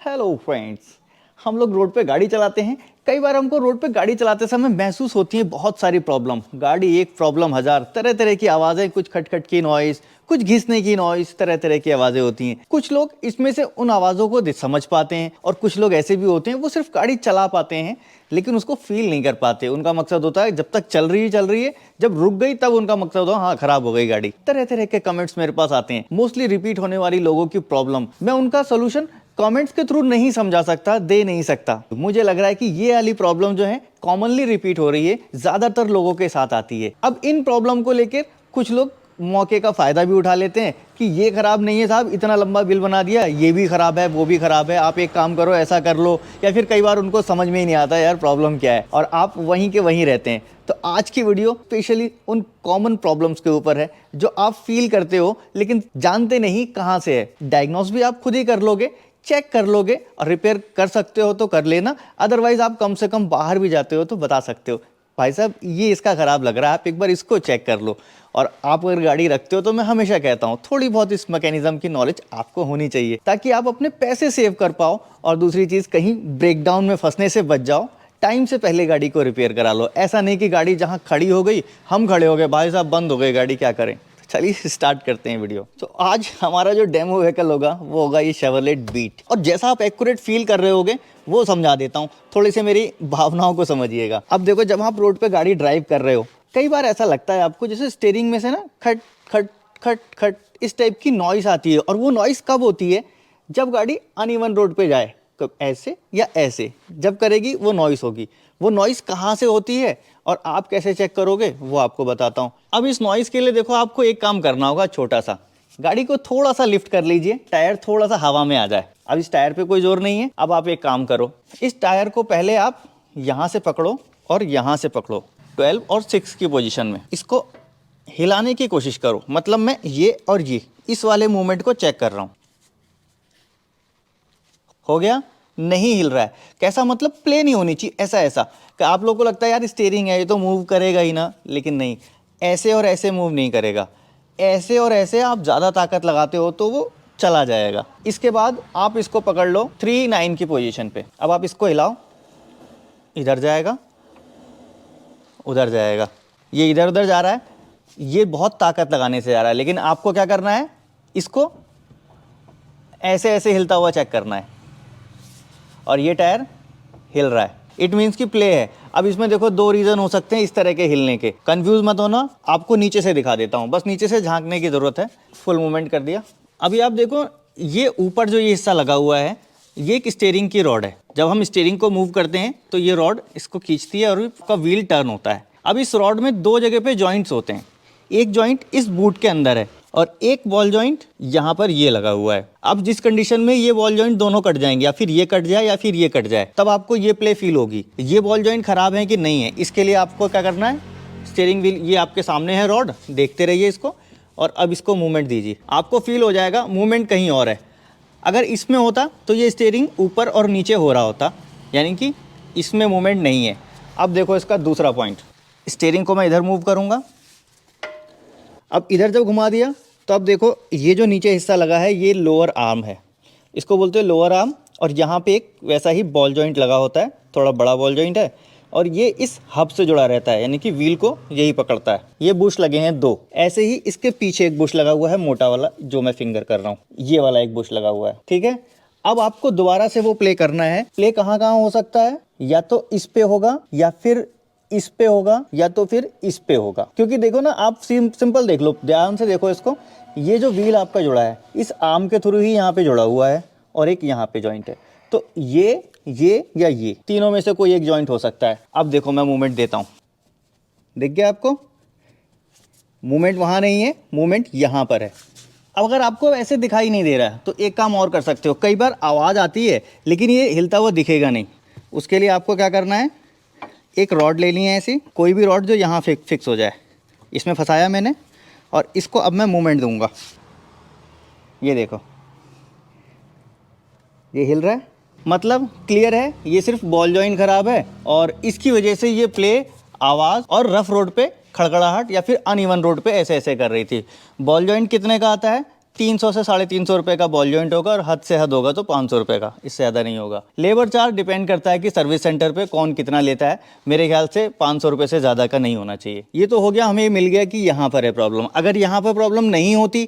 Hello friends, हम लोग road पे गाड़ी चलाते हैं। कई बार हमको रोड पे गाड़ी चलाते समय महसूस होती है बहुत सारी प्रॉब्लम। गाड़ी एक प्रॉब्लम हजार, तरह तरह की आवाज़ें, कुछ खटखट की नॉइस, कुछ घिसने की नॉइस, तरह तरह की आवाज़ें होती हैं। कुछ लोग इसमें से उन आवाज़ों को समझ पाते हैं और कुछ लोग ऐसे भी होते हैं वो सिर्फ गाड़ी चला पाते हैं लेकिन उसको फील नहीं कर पाते। उनका मकसद होता है जब तक चल रही है, जब रुक गई तब उनका मकसद होता है हाँ खराब हो गई गाड़ी। तरह तरह के कमेंट्स मेरे पास आते हैं, मोस्टली रिपीट होने वाली लोगों की प्रॉब्लम। मैं उनका सोल्यूशन कमेंट्स के थ्रू नहीं समझा सकता, दे नहीं सकता। मुझे लग रहा है कि ये वाली प्रॉब्लम जो है कॉमनली रिपीट हो रही है, ज्यादातर लोगों के साथ आती है। अब इन प्रॉब्लम को लेकर कुछ लोग मौके का फायदा भी उठा लेते हैं कि ये खराब नहीं है साहब, इतना लंबा बिल बना दिया, ये भी खराब है वो भी खराब है, आप एक काम करो ऐसा कर लो। या फिर कई बार उनको समझ में ही नहीं आता यार प्रॉब्लम क्या है और आप वहीं के वहीं रहते हैं। तो आज की वीडियो स्पेशली उन कॉमन प्रॉब्लम्स के ऊपर है जो आप फील करते हो लेकिन जानते नहीं कहाँ से है। डायग्नोस भी आप खुद ही कर लोगे, चेक कर लोगे और रिपेयर कर सकते हो तो कर लेना, अदरवाइज आप कम से कम बाहर भी जाते हो तो बता सकते हो भाई साहब ये इसका खराब लग रहा है, आप एक बार इसको चेक कर लो। और आप अगर गाड़ी रखते हो तो मैं हमेशा कहता हूँ थोड़ी बहुत इस मैकेनिज्म की नॉलेज आपको होनी चाहिए ताकि आप अपने पैसे सेव कर पाओ और दूसरी चीज़ कहीं ब्रेकडाउन में फंसने से बच जाओ। टाइम से पहले गाड़ी को रिपेयर करा लो, ऐसा नहीं कि गाड़ी जहाँ खड़ी हो गई हम खड़े हो गए, भाई साहब बंद हो गई गाड़ी, क्या करें। चलिए स्टार्ट करते हैं वीडियो। तो आज हमारा जो डेमो व्हीकल होगा वो होगा ये शेवरलेट बीट। और जैसा आप एक्यूरेट फील कर रहे होगे वो समझा देता हूँ, थोड़ी सी मेरी भावनाओं को समझिएगा। अब देखो जब आप रोड पे गाड़ी ड्राइव कर रहे हो कई बार ऐसा लगता है आपको जैसे स्टीयरिंग में से ना खट खट खट खट इस टाइप की नॉइस आती है। और वो नॉइस कब होती है? जब गाड़ी अनइवन रोड पे जाए, कब ऐसे या ऐसे जब करेगी वो नॉइस होगी। वो नॉइस कहाँ से होती है और आप कैसे चेक करोगे वो आपको बताता हूँ। अब इस नॉइस के लिए देखो आपको एक काम करना होगा, छोटा सा गाड़ी को थोड़ा सा लिफ्ट कर लीजिए, टायर थोड़ा सा हवा में आ जाए। अब इस टायर पे कोई जोर नहीं है। अब आप एक काम करो, इस टायर को पहले आप यहाँ से पकड़ो और यहाँ से पकड़ो 12 और 6 की पोजीशन में। इसको हिलाने की कोशिश करो, मतलब मैं ये और ये इस वाले मूवमेंट को चेक कर रहा हूँ। हो गया? नहीं हिल रहा है। कैसा? मतलब प्ले नहीं होनी चाहिए, ऐसा ऐसा कि आप लोगों को लगता है यार स्टीयरिंग है ये तो मूव करेगा ही ना, लेकिन नहीं, ऐसे और ऐसे मूव नहीं करेगा। ऐसे और ऐसे आप ज़्यादा ताकत लगाते हो तो वो चला जाएगा। इसके बाद आप इसको पकड़ लो 3-9 की पोजीशन पे। अब आप इसको हिलाओ, इधर जाएगा उधर जाएगा, ये इधर उधर जा रहा है, ये बहुत ताकत लगाने से जा रहा है। लेकिन आपको क्या करना है, इसको ऐसे ऐसे हिलता हुआ चेक करना है और ये टायर हिल रहा है, इट मीन्स कि प्ले है। अब इसमें देखो दो रीज़न हो सकते हैं इस तरह के हिलने के, कंफ्यूज मत होना। आपको नीचे से दिखा देता हूँ, बस नीचे से झांकने की ज़रूरत है। फुल मूवमेंट कर दिया। अभी आप देखो ये ऊपर जो ये हिस्सा लगा हुआ है ये एक स्टीयरिंग की रॉड है। जब हम स्टीयरिंग को मूव करते हैं तो ये रॉड इसको खींचती है और इसका व्हील टर्न होता है। अब इस रॉड में दो जगह पे जॉइंट्स होते हैं, एक जॉइंट इस बूट के अंदर है और एक बॉल जॉइंट यहाँ पर ये लगा हुआ है। अब जिस कंडीशन में ये बॉल जॉइंट दोनों कट जाएंगे, या फिर ये कट जाए या फिर ये कट जाए, तब आपको ये प्ले फील होगी ये बॉल जॉइंट खराब है कि नहीं है। इसके लिए आपको क्या करना है, स्टीयरिंग व्हील ये आपके सामने है रॉड, देखते रहिए इसको और अब इसको मूवमेंट दीजिए, आपको फील हो जाएगा मूवमेंट कहीं और है। अगर इसमें होता तो ये स्टीयरिंग ऊपर और नीचे हो रहा होता, यानी कि इसमें मूवमेंट नहीं है। अब देखो इसका दूसरा पॉइंट, स्टीयरिंग को मैं इधर मूव करूँगा, अब इधर जब घुमा दिया तो अब देखो ये जो नीचे हिस्सा लगा है ये लोअर आर्म है, इसको बोलते हैं लोअर आर्म। और यहाँ पे एक वैसा ही बॉल जॉइंट लगा होता है, थोड़ा बड़ा बॉल जॉइंट है और ये इस हब से जुड़ा रहता है, यानी कि व्हील को यही पकड़ता है। ये बुश लगे हैं दो, ऐसे ही इसके पीछे एक बुश लगा हुआ है मोटा वाला जो मैं फिंगर कर रहा हूँ, ये वाला एक बुश लगा हुआ है, ठीक है। अब आपको दोबारा से वो प्ले करना है। प्ले कहाँ कहाँ हो सकता है, या तो इस पे होगा या फिर इस पे होगा या तो फिर इस पे होगा। क्योंकि देखो ना, आप सिंपल देख लो, ध्यान से देखो इसको, ये जो व्हील आपका जुड़ा है इस आर्म के थ्रू ही यहाँ पे जुड़ा हुआ है और एक यहाँ पे जॉइंट है, तो ये या ये तीनों में से कोई एक जॉइंट हो सकता है। अब देखो मैं मूवमेंट देता हूँ, दिख गया आपको? मूवमेंट वहाँ नहीं है, मूवमेंट यहाँ पर है। अब अगर आपको ऐसे दिखाई नहीं दे रहा है तो एक काम और कर सकते हो, कई बार आवाज़ आती है लेकिन ये हिलता हुआ दिखेगा नहीं। उसके लिए आपको क्या करना है, एक रॉड लेनी है ऐसी, कोई भी रॉड जो यहाँ फिक्स हो जाए, इसमें फंसाया मैंने और इसको अब मैं मूवमेंट दूंगा। ये देखो ये हिल रहा है, मतलब क्लियर है ये सिर्फ बॉल जॉइंट खराब है और इसकी वजह से ये प्ले आवाज़ और रफ रोड पे खड़खड़ाहट या फिर अनइवन रोड पे ऐसे ऐसे कर रही थी। बॉल जॉइंट कितने का आता है? 300 से 350 रुपए का बॉल जॉइंट होगा और हद से हद होगा तो 500 रुपए का, इससे ज़्यादा नहीं होगा। लेबर चार्ज डिपेंड करता है कि सर्विस सेंटर पे कौन कितना लेता है, मेरे ख्याल से 500 रुपए से ज़्यादा का नहीं होना चाहिए। ये तो हो गया, हमें मिल गया कि यहाँ पर है प्रॉब्लम। अगर यहाँ पर प्रॉब्लम नहीं होती,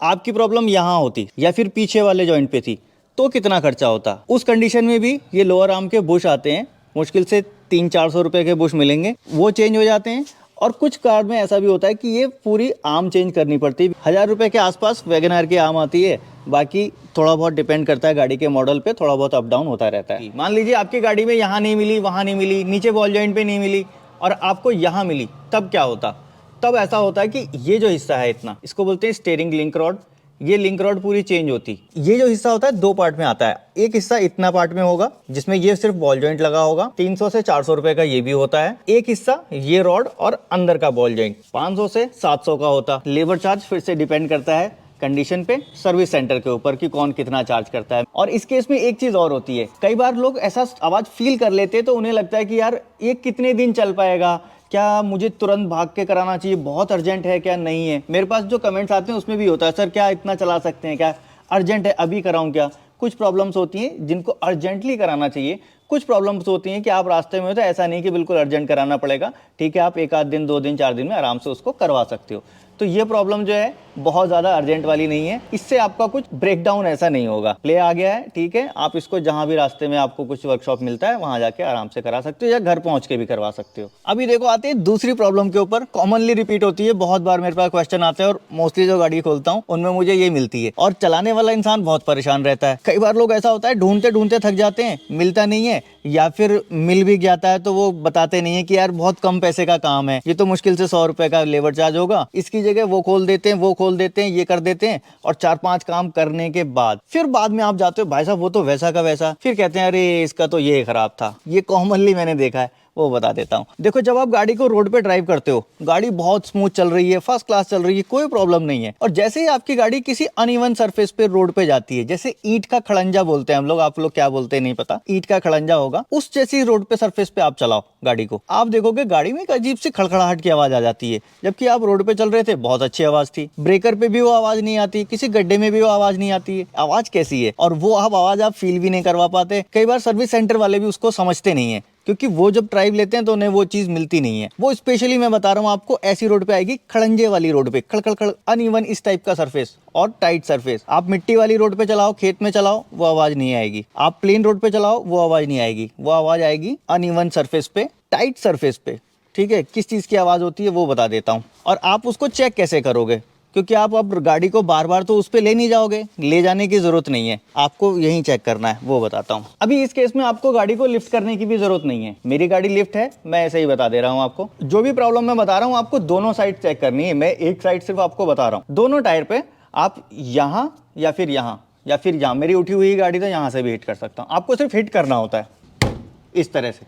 आपकी प्रॉब्लम यहाँ होती या फिर पीछे वाले जॉइंट पे थी, तो कितना खर्चा होता। उस कंडीशन में भी ये लोअर आर्म के बुश आते हैं, मुश्किल से 300-400 रुपए के बुश मिलेंगे, वो चेंज हो जाते हैं। और कुछ कार में ऐसा भी होता है कि ये पूरी आर्म चेंज करनी पड़ती है। 1000 रुपए के आसपास वैगन आर की आर्म आती है, बाकी थोड़ा बहुत डिपेंड करता है गाड़ी के मॉडल पे, थोड़ा बहुत अप डाउन होता रहता है। मान लीजिए आपकी गाड़ी में यहाँ नहीं मिली, वहाँ नहीं मिली, नीचे बॉल जॉइंट पे नहीं मिली और आपको यहाँ मिली, तब क्या होता। तब ऐसा होता है कि ये जो हिस्सा है इतना, इसको बोलते हैं स्टीयरिंग लिंक रॉड, ये लिंक रॉड पूरी चेंज होती। ये जो हिस्सा होता है 2 पार्ट में आता है। एक हिस्सा इतना पार्ट में होगा जिसमें ये सिर्फ बॉल जॉइंट लगा होगा, 300 से 400 रुपए का ये भी होता है। एक हिस्सा ये रॉड और अंदर का बॉल जॉइंट 500 से 700 का होता। लेबर चार्ज फिर से डिपेंड करता है कंडीशन पे, सर्विस सेंटर के ऊपर कि कौन कितना चार्ज करता है। और इस केस में एक चीज और होती है, कई बार लोग ऐसा आवाज फील कर लेते हैं तो उन्हें लगता है कि यार ये कितने दिन चल पाएगा, क्या मुझे तुरंत भाग के कराना चाहिए, बहुत अर्जेंट है क्या, नहीं है। मेरे पास जो कमेंट्स आते हैं उसमें भी होता है, सर क्या इतना चला सकते हैं, क्या अर्जेंट है अभी कराऊं क्या। कुछ प्रॉब्लम्स होती हैं जिनको अर्जेंटली कराना चाहिए, कुछ प्रॉब्लम्स होती हैं कि आप रास्ते में हो तो ऐसा नहीं कि बिल्कुल अर्जेंट कराना पड़ेगा, ठीक है आप 1 आध दिन 2 दिन 4 दिन में आराम से उसको करवा सकते हो। तो ये प्रॉब्लम जो है बहुत ज़्यादा अर्जेंट वाली नहीं है, इससे आपका कुछ ब्रेकडाउन ऐसा नहीं होगा। प्ले आ गया है, ठीक है, आप इसको जहाँ भी रास्ते में आपको कुछ वर्कशॉप मिलता है वहाँ जाके आराम से करा सकते हो या घर पहुँच के भी करवा सकते हो। अभी देखो आते हैं दूसरी प्रॉब्लम के ऊपर, कॉमनली रिपीट होती है, बहुत बार मेरे पास क्वेश्चन आते हैं और मोस्टली जो गाड़ी खोलता हूँ उनमें मुझे ये मिलती है और चलाने वाला इंसान बहुत परेशान रहता है। कई बार लोग ऐसा होता है ढूंढते ढूंढते थक जाते हैं, मिलता नहीं है, या फिर मिल भी जाता है तो वो बताते नहीं है कि यार बहुत कम पैसे का काम है, ये तो मुश्किल से 100 रुपए का लेबर चार्ज होगा, इसकी जगह वो खोल देते हैं, वो खोल देते हैं, ये कर देते हैं। और 4-5 काम करने के बाद फिर बाद में आप जाते हो, भाई साहब वो तो वैसा का वैसा, फिर कहते हैं अरे इसका तो ये खराब था। ये कॉमनली मैंने देखा है, वो बता देता हूँ। देखो जब आप गाड़ी को रोड पे ड्राइव करते हो, गाड़ी बहुत स्मूथ चल रही है, फर्स्ट क्लास चल रही है, कोई प्रॉब्लम नहीं है, और जैसे ही आपकी गाड़ी किसी अनइवन सरफेस पे रोड पे जाती है, जैसे ईंट का खड़ंजा बोलते हैं हम लोग, आप लोग क्या बोलते हैं नहीं पता, ईंट का खड़ंजा होगा, उस जैसी रोड पे सरफेस पे आप चलाओ गाड़ी को, आप देखोगे गाड़ी में एक अजीब सी खड़खड़ाहट की आवाज आ जाती है। जबकि आप रोड पे चल रहे थे, बहुत अच्छी आवाज थी, ब्रेकर पे भी वो आवाज नहीं आती, किसी गड्ढे में भी वो आवाज नहीं आती है। आवाज कैसी है, और वो आवाज आप फील भी नहीं करवा पाते। कई बार सर्विस सेंटर वाले भी उसको समझते नहीं है, क्योंकि वो जब ड्राइव लेते हैं तो उन्हें वो चीज मिलती नहीं है। वो स्पेशली मैं बता रहा हूँ आपको, ऐसी रोड पे आएगी, खड़ंजे वाली रोड पे, खड़ खड़ खड़, अनइवन इस टाइप का सरफेस और टाइट सरफेस। आप मिट्टी वाली रोड पे चलाओ, खेत में चलाओ, वो आवाज नहीं आएगी। आप प्लेन रोड पे चलाओ, वो आवाज नहीं आएगी। वो आवाज आएगी अनइवन सरफेस पे, टाइट सरफेस पे, ठीक है। किस चीज की आवाज होती है वो बता देता हूँ। और आप उसको चेक कैसे करोगे, क्योंकि आप अब गाड़ी को बार बार तो उस पे ले नहीं जाओगे, ले जाने की जरूरत नहीं है, आपको यही चेक करना है, वो बताता हूँ। अभी इस केस में आपको गाड़ी को लिफ्ट करने की भी जरूरत नहीं है, मेरी गाड़ी लिफ्ट है, मैं ऐसे ही बता दे रहा हूँ आपको। जो भी प्रॉब्लम मैं बता रहा हूँ आपको दोनों साइड चेक करनी है, मैं एक साइड सिर्फ आपको बता रहा हूँ। दोनों टायर पे आप यहाँ या फिर यहाँ या फिर यहाँ, मेरी उठी हुई गाड़ी तो यहाँ से भी हिट कर सकता हूँ, आपको सिर्फ हिट करना होता है इस तरह से,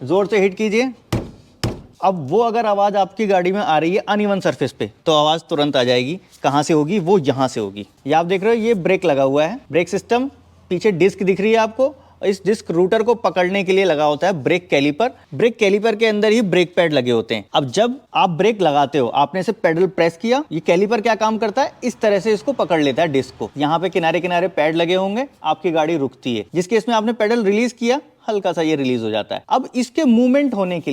जोर से हिट कीजिए। अब वो अगर आवाज़ आपकी गाड़ी में आ रही है अनइवन सरफेस पे, तो आवाज़ तुरंत आ जाएगी। कहाँ से होगी, वो यहाँ से होगी। ये आप देख रहे हो, ये ब्रेक लगा हुआ है, ब्रेक सिस्टम, पीछे डिस्क दिख रही है आपको, इस डिस्क रूटर को पकड़ने के लिए लगा होता है ब्रेक कैलिपर। ब्रेक कैलिपर के अंदर ही ब्रेक पैड लगे होते हैं। अब जब आप ब्रेक लगाते हो, आपने से पेडल प्रेस किया, ये कैलिपर क्या काम करता है, इस तरह से इसको पकड़ लेता है डिस्क को। यहाँ पे किनारे किनारे पैड लगे होंगे, आपकी गाड़ी रुकती है। जिस केस में आपने पेडल रिलीज किया, हल्का सा ये रिलीज हो जाता है। अब इसके मूवमेंट होने के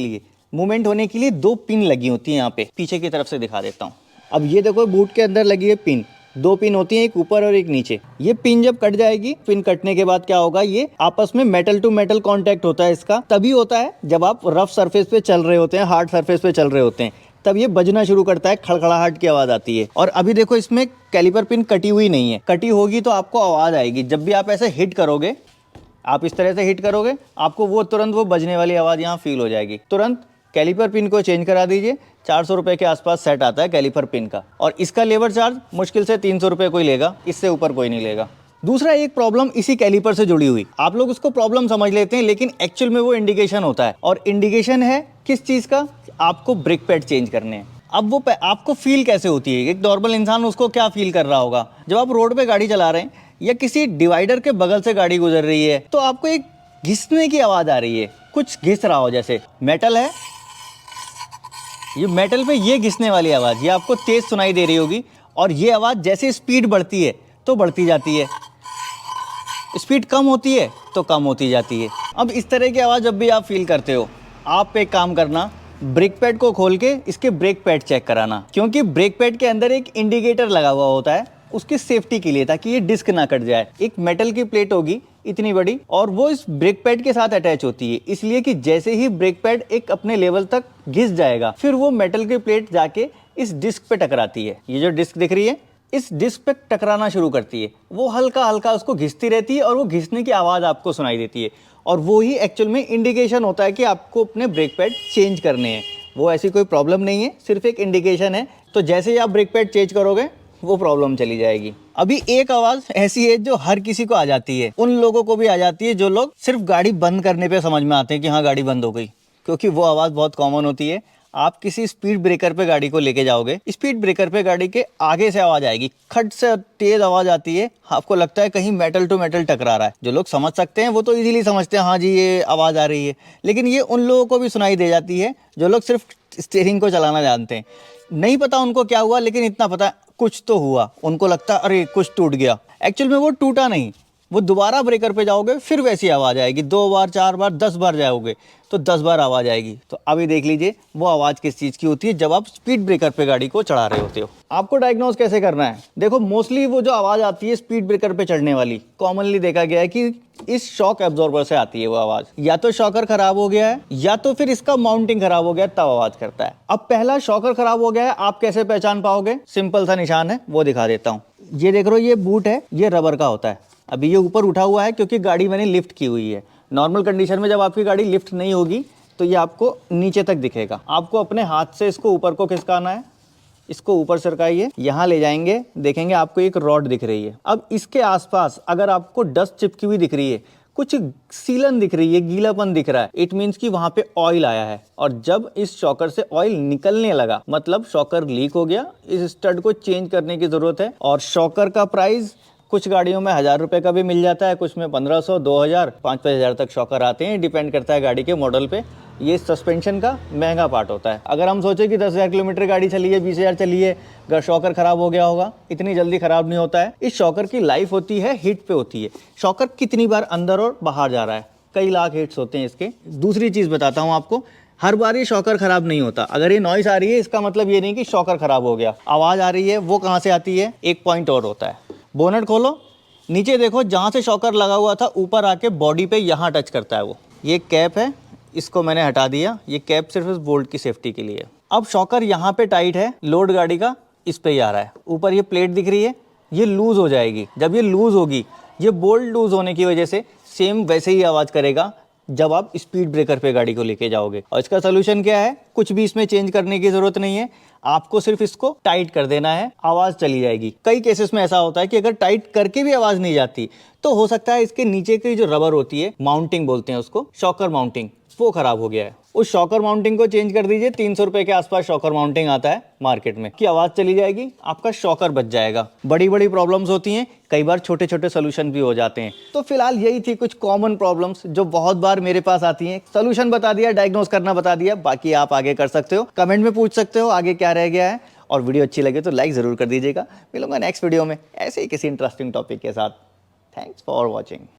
लिए 2 पिन लगी होती है यहाँ पे, पीछे की तरफ से दिखा देता हूँ। अब ये देखो बूट के अंदर लगी है पिन, 2 पिन होती हैं, एक ऊपर और एक नीचे। ये पिन जब कट जाएगी, पिन कटने के बाद क्या होगा, ये आपस में मेटल टू मेटल कांटेक्ट होता है। इसका तभी होता है जब आप रफ सरफेस पे चल रहे होते हैं, हार्ड सरफेस पे चल रहे होते हैं, तब ये बजना शुरू करता है, खड़खड़ाहट की आवाज आती है। और अभी देखो इसमें कैलिपर पिन कटी हुई नहीं है, कटी होगी तो आपको आवाज आएगी। जब भी आप ऐसे हिट करोगे, आप इस तरह से हिट करोगे, आपको वो तुरंत वो बजने वाली आवाज यहाँ फील हो जाएगी। तुरंत कैलिपर पिन को चेंज करा दीजिए। 400 रुपए के आसपास सेट आता है कैलिपर पिन का, और इसका लेबर चार्ज मुश्किल से 300 रुपए कोई लेगा, इससे ऊपर कोई नहीं लेगा। दूसरा एक प्रॉब्लम इसी कैलिपर से जुड़ी हुई, आप लोग उसको प्रॉब्लम समझ लेते हैं, लेकिन एक्चुअल में वो इंडिकेशन होता है। और इंडिकेशन है किस चीज का, आपको ब्रेक पैड चेंज करने हैं। अब वो आपको फील कैसे होती है, एक नॉर्मल इंसान उसको क्या फील कर रहा होगा, जब आप रोड पे गाड़ी चला रहे हैं या किसी डिवाइडर के बगल से गाड़ी गुजर रही है, तो आपको एक घिसने की आवाज आ रही है, कुछ घिस रहा हो, जैसे मेटल है, ये मेटल पे ये घिसने वाली आवाज़ ये आपको तेज़ सुनाई दे रही होगी। और ये आवाज़ जैसे स्पीड बढ़ती है तो बढ़ती जाती है, स्पीड कम होती है तो कम होती जाती है। अब इस तरह की आवाज़ जब भी आप फील करते हो, आप एक काम करना, ब्रेक पैड को खोल के इसके ब्रेक पैड चेक कराना, क्योंकि ब्रेक पैड के अंदर एक इंडिकेटर लगा हुआ होता है उसकी सेफ्टी के लिए, ताकि ये डिस्क ना कट जाए। एक मेटल की प्लेट होगी इतनी बड़ी और वो इस ब्रेक पैड के साथ अटैच होती है, इसलिए कि जैसे ही ब्रेक पैड एक अपने लेवल तक घिस जाएगा, फिर वो मेटल की प्लेट जाके इस डिस्क पे टकराती है। ये जो डिस्क दिख रही है, इस डिस्क पे टकराना शुरू करती है, वो हल्का हल्का उसको घिसती रहती है और वो घिसने की आवाज़ आपको सुनाई देती है, और वो ही एक्चुअल में इंडिकेशन होता है कि आपको अपने ब्रेक पैड चेंज करने हैं। वो ऐसी कोई प्रॉब्लम नहीं है, सिर्फ एक इंडिकेशन है। तो जैसे ही आप ब्रेक पैड चेंज करोगे वो प्रॉब्लम चली जाएगी। अभी एक आवाज़ ऐसी है जो हर किसी को आ जाती है, उन लोगों को भी आ जाती है जो लोग सिर्फ गाड़ी बंद करने पे समझ में आते हैं कि हाँ गाड़ी बंद हो गई, क्योंकि वो आवाज़ बहुत कॉमन होती है। आप किसी स्पीड ब्रेकर पे गाड़ी को लेके जाओगे, स्पीड ब्रेकर पे गाड़ी के आगे से आवाज़ आएगी, खट से तेज आवाज़ आती है, आपको लगता है कहीं मेटल टू मेटल टकरा रहा है। जो लोग समझ सकते हैं वो तो इजीली समझते हैं, हाँ जी ये आवाज़ आ रही है, लेकिन ये उन लोगों को भी सुनाई दे जाती है जो लोग सिर्फ स्टीयरिंग को चलाना जानते हैं। नहीं पता उनको क्या हुआ, लेकिन इतना पता कुछ तो हुआ, उनको लगता है अरे कुछ टूट गया। एक्चुअल में वो टूटा नहीं, वो दोबारा ब्रेकर पे जाओगे फिर वैसी आवाज़ आएगी, 2 बार 4 बार 10 बार जाओगे तो 10 बार आवाज़ आएगी। तो अभी देख लीजिए वो आवाज़ किस चीज़ की होती है जब आप स्पीड ब्रेकर पे गाड़ी को चढ़ा रहे होते हो। आपको डायग्नोज कैसे करना है, देखो मोस्टली वो जो आवाज़ आती है स्पीड ब्रेकर पे चढ़ने वाली, कॉमनली देखा गया है कि इस शॉक एब्जॉर्बर से आती है वो आवाज़। या तो शॉकर खराब हो गया है या तो फिर इसका माउंटिंग खराब हो गया, तब आवाज़ करता है। अब पहला शॉकर खराब हो गया है, आप कैसे पहचान पाओगे, सिंपल सा निशान है वो दिखा देता हूँ। ये देख रहे हो, ये बूट है, ये रबर का होता है। अभी ये ऊपर उठा हुआ है क्योंकि गाड़ी मैंने लिफ्ट की हुई है। नॉर्मल कंडीशन में जब आपकी गाड़ी लिफ्ट नहीं होगी तो ये आपको नीचे तक दिखेगा। आपको अपने हाथ से इसको ऊपर को खिसकाना है, इसको ऊपर सरकाइए, यहाँ ले जाएंगे, देखेंगे आपको एक रॉड दिख रही है। अब इसके आसपास अगर आपको डस्ट चिपकी हुई दिख रही है, कुछ सीलन दिख रही है, गीलापन दिख रहा है, इट मीन्स कि वहाँ पे ऑयल आया है। और जब इस शॉकर से ऑयल निकलने लगा मतलब शॉकर लीक हो गया, इस स्टड को चेंज करने की ज़रूरत है। और शॉकर का प्राइस कुछ गाड़ियों में 1000 रुपये का भी मिल जाता है, कुछ में 1500, 2000, 5-5 हज़ार तक शॉकर आते हैं, डिपेंड करता है गाड़ी के मॉडल पे। ये सस्पेंशन का महंगा पार्ट होता है। अगर हम सोचें कि 10,000 किलोमीटर गाड़ी चली है, 20,000 चली है, अगर शॉकर खराब हो गया होगा, इतनी जल्दी खराब नहीं होता है। इस शॉकर की लाइफ होती है हीट पे होती है, शॉकर कितनी बार अंदर और बाहर जा रहा है, कई लाख हिट्स होते हैं इसके। दूसरी चीज़ बताता हूँ आपको, हर बार ये शॉकर खराब नहीं होता। अगर ये नॉइस आ रही है इसका मतलब ये नहीं कि शॉकर खराब हो गया। आवाज़ आ रही है, वो कहाँ से आती है, एक पॉइंट और होता है। बोनट खोलो, नीचे देखो, जहाँ से शॉकर लगा हुआ था ऊपर आके बॉडी पे यहाँ टच करता है वो। ये कैप है, इसको मैंने हटा दिया, ये कैप सिर्फ इस बोल्ट की सेफ्टी के लिए है। अब शॉकर यहाँ पे टाइट है, लोड गाड़ी का इस पे ही आ रहा है, ऊपर ये प्लेट दिख रही है, ये लूज़ हो जाएगी। जब ये लूज़ होगी, ये बोल्ट लूज़ होने की वजह से सेम वैसे ही आवाज़ करेगा जब आप स्पीड ब्रेकर पे गाड़ी को लेके जाओगे। और इसका सोल्यूशन क्या है, कुछ भी इसमें चेंज करने की ज़रूरत नहीं है, आपको सिर्फ इसको टाइट कर देना है, आवाज़ चली जाएगी। कई केसेस में ऐसा होता है कि अगर टाइट करके भी आवाज़ नहीं जाती तो हो सकता है इसके नीचे की जो रबर होती है, माउंटिंग बोलते हैं उसको, शॉकर माउंटिंग, वो खराब हो गया है। उस शॉकर माउंटिंग को चेंज कर दीजिए, 300 रुपए के आसपास शॉकर माउंटिंग आता है मार्केट में, कि आवाज़ चली जाएगी, आपका शॉकर बच जाएगा। बड़ी बड़ी प्रॉब्लम्स होती हैं, कई बार छोटे छोटे सोल्यूशन भी हो जाते हैं। तो फिलहाल यही थी कुछ कॉमन प्रॉब्लम्स जो बहुत बार मेरे पास आती हैं। सोल्यूशन बता दिया, डायग्नोज करना बता दिया, बाकी आप आगे कर सकते हो, कमेंट में पूछ सकते हो आगे क्या रह गया है। और वीडियो अच्छी लगे तो लाइक ज़रूर कर दीजिएगा। मिलूंगा नेक्स्ट वीडियो में ऐसे ही किसी इंटरेस्टिंग टॉपिक के साथ। Thanks for watching.